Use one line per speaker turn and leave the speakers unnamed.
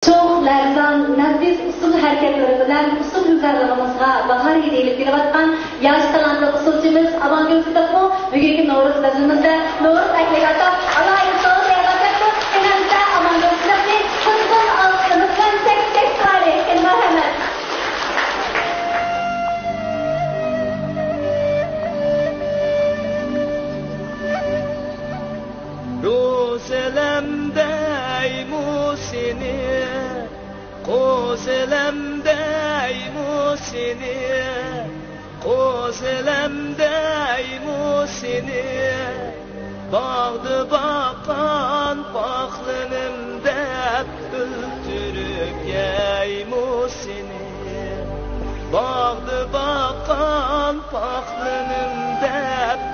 Çok lerzan, nefis usul hareketleri bilen usul güzelliğimizga bahar hediyelip gelibatkan yaş talantlı usulcumuz Amangül Sıdıkmo bugünkü Novruz bezimizde Novruz ekmek atıp Allah insanı yaratacak bu genelde Amangül Sıdık'ı kızgın altınızdan tek tane kendiler hemen.
Rozelemde musini, kozelemde musini, kozelemde musini, bağdı bakan paklınımda öldürüp yey musini, bağdı bakan paklınımda